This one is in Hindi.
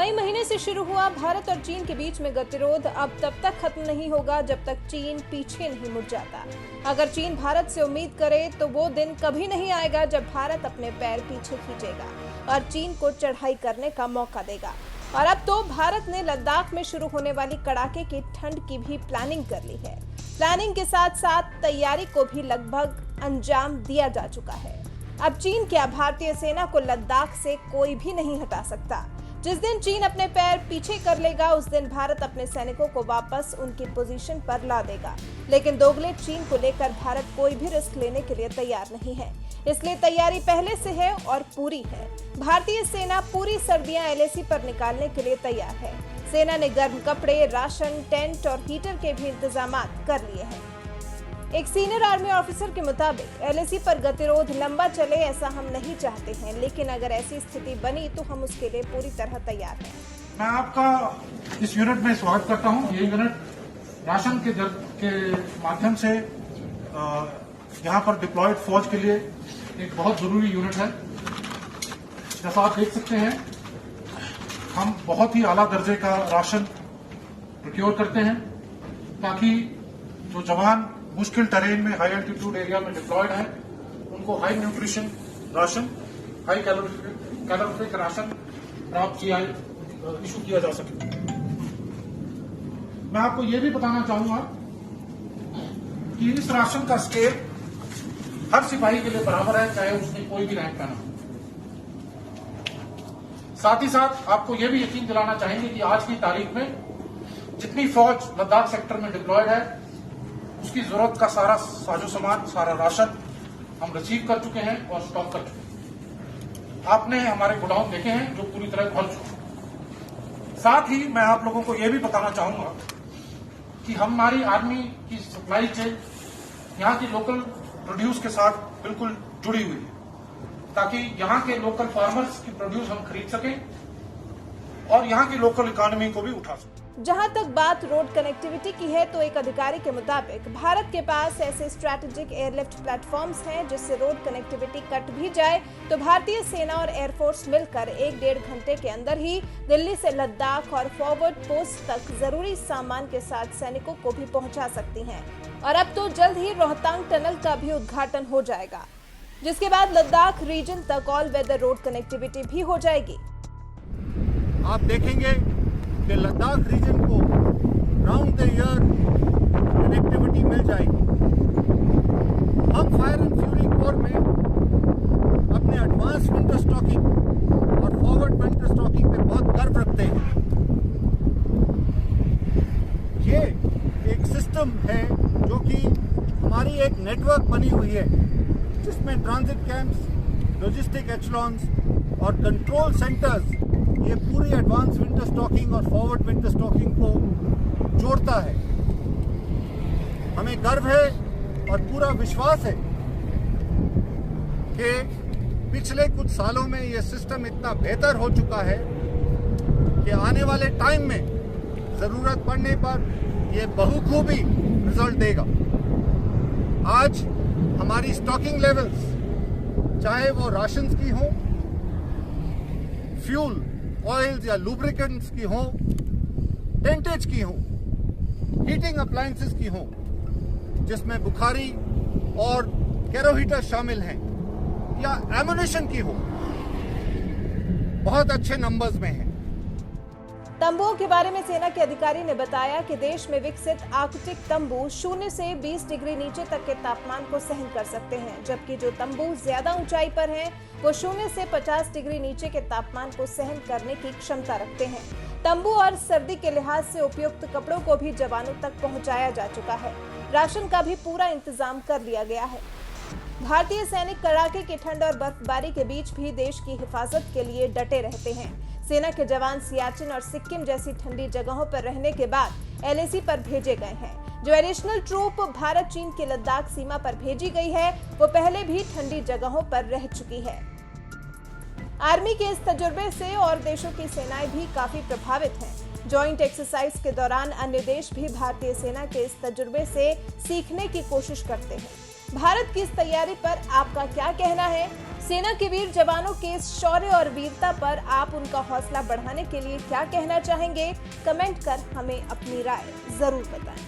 मई महीने से शुरू हुआ भारत और चीन के बीच में गतिरोध अब तब तक खत्म नहीं होगा जब तक चीन पीछे नहीं मुड़ जाता। अगर चीन भारत से उम्मीद करे तो वो दिन कभी नहीं आएगा जब भारत अपने पैर पीछे खींचेगा और चीन को चढ़ाई करने का मौका देगा। और अब तो भारत ने लद्दाख में शुरू होने वाली कड़ाके की ठंड की भी प्लानिंग कर ली है। प्लानिंग के साथ साथ तैयारी को भी लगभग अंजाम दिया जा चुका है। अब चीन क्या, भारतीय सेना को लद्दाख से कोई भी नहीं हटा सकता। जिस दिन चीन अपने पैर पीछे कर लेगा उस दिन भारत अपने सैनिकों को वापस उनकी पोजीशन पर ला देगा। लेकिन दोगले चीन को लेकर भारत कोई भी रिस्क लेने के लिए तैयार नहीं है, इसलिए तैयारी पहले से है और पूरी है। भारतीय सेना पूरी सर्दियां एलएसी पर निकालने के लिए तैयार है। सेना ने गर्म कपड़े, राशन, टेंट और हीटर के भी इंतजाम कर लिए हैं। एक सीनियर आर्मी ऑफिसर के मुताबिक एलएसी पर गतिरोध लंबा चले ऐसा हम नहीं चाहते हैं, लेकिन अगर ऐसी स्थिति बनी तो हम उसके लिए पूरी तरह तैयार हैं। मैं आपका इस यूनिट में स्वागत करता हूं। ये यूनिट राशन के माध्यम से यहाँ पर डिप्लॉयड फौज के लिए एक बहुत जरूरी यूनिट है। जैसा आप देख सकते हैं, हम बहुत ही आला दर्जे का राशन प्रोक्योर करते हैं ताकि जो जवान मुश्किल टेरेन में हाई एल्टीट्यूड एरिया में डिप्लॉयड है उनको high nutrition ration, high calorific ration प्राप्त इशू किया जा सके। मैं आपको यह भी बताना चाहूंगा कि इस राशन का स्केल हर सिपाही के लिए बराबर है, चाहे उसने कोई भी रैंक पहना हो। साथ ही साथ आपको यह भी यकीन दिलाना चाहेंगे कि आज की तारीख में जितनी फौज लद्दाख सेक्टर में डिप्लॉयड है उसकी जरूरत का सारा साजो सामान, सारा राशन हम रिसीव कर चुके हैं और स्टॉक कर चुके हैं। आपने हमारे गोडाउन देखे हैं जो पूरी तरह भर चुके हैं। साथ ही मैं आप लोगों को यह भी बताना चाहूंगा कि हमारी आर्मी की सप्लाई चेन यहाँ की लोकल प्रोड्यूस के साथ बिल्कुल जुड़ी हुई है ताकि यहाँ के लोकल फार्मर्स की प्रोड्यूस हम खरीद सकें और यहाँ की लोकल इकोनॉमी को भी उठा सकें। जहां तक बात रोड कनेक्टिविटी की है तो एक अधिकारी के मुताबिक भारत के पास ऐसे स्ट्रैटेजिक एयरलिफ्ट प्लेटफॉर्म्स हैं जिससे रोड कनेक्टिविटी कट भी जाए तो भारतीय सेना और एयरफोर्स मिलकर 1-1.5 घंटे के अंदर ही दिल्ली से लद्दाख और फॉरवर्ड पोस्ट तक जरूरी सामान के साथ सैनिकों को भी पहुंचा सकती हैं। और अब तो जल्द ही रोहतांग टनल का भी उद्घाटन हो जाएगा, जिसके बाद लद्दाख रीजन तक ऑल वेदर रोड कनेक्टिविटी भी हो जाएगी। आप देखेंगे कि लद्दाख रीजन को राउंड द ईयर कनेक्टिविटी मिल जाएगी। हम फायर एंड फ्यूरी कोर में अपने एडवांस विंटर स्टॉकिंग और फॉरवर्ड विंटर स्टॉकिंग पे बहुत गर्व रखते हैं। ये एक सिस्टम है जो कि हमारी एक नेटवर्क बनी हुई है जिसमें ट्रांजिट कैंप्स, लॉजिस्टिक एचलॉन्स और कंट्रोल सेंटर्स ये पूरी एडवांस विंटर स्टॉकिंग और फॉरवर्ड विंटर स्टॉकिंग को जोड़ता है। हमें गर्व है और पूरा विश्वास है कि पिछले कुछ सालों में ये सिस्टम इतना बेहतर हो चुका है कि आने वाले टाइम में जरूरत पड़ने पर ये बहुखूबी रिजल्ट देगा। आज हमारी स्टॉकिंग लेवल्स, चाहे वो राशंस की हो, फ्यूल, ऑयल्स या लुब्रिकेंट्स की हो, टेंटेज की हो, हीटिंग अप्लायंसेस की हो जिसमें बुखारी और कैरो हीटर शामिल हैं, या एमुनिशन की हो, बहुत अच्छे नंबर्स में हैं। तंबुओं के बारे में सेना के अधिकारी ने बताया कि देश में विकसित आर्कटिक तंबू 0 से 20 डिग्री नीचे तक के तापमान को सहन कर सकते हैं, जबकि जो तंबू ज्यादा ऊंचाई पर हैं, वो 0 से 50 डिग्री नीचे के तापमान को सहन करने की क्षमता रखते हैं। तंबू और सर्दी के लिहाज से उपयुक्त कपड़ों को भी जवानों तक पहुंचाया जा चुका है। राशन का भी पूरा इंतजाम कर लिया गया है। भारतीय सैनिक कड़ाके की ठंड और बर्फबारी के बीच भी देश की हिफाजत के लिए डटे रहते हैं। सेना के जवान सियाचिन और सिक्किम जैसी ठंडी जगहों पर रहने के बाद एलएसी पर भेजे गए हैं। जो एडिशनल ट्रूप भारत चीन की लद्दाख सीमा पर भेजी गई है वो पहले भी ठंडी जगहों पर रह चुकी है। आर्मी के इस तजुर्बे से और देशों की सेनाएं भी काफी प्रभावित हैं। जॉइंट एक्सरसाइज के दौरान अन्य देश भी भारतीय सेना के इस तजुर्बे से सीखने की कोशिश करते हैं। भारत की इस तैयारी पर आपका क्या कहना है? सेना के वीर जवानों के इस शौर्य और वीरता पर आप उनका हौसला बढ़ाने के लिए क्या कहना चाहेंगे? कमेंट कर हमें अपनी राय जरूर बताएं।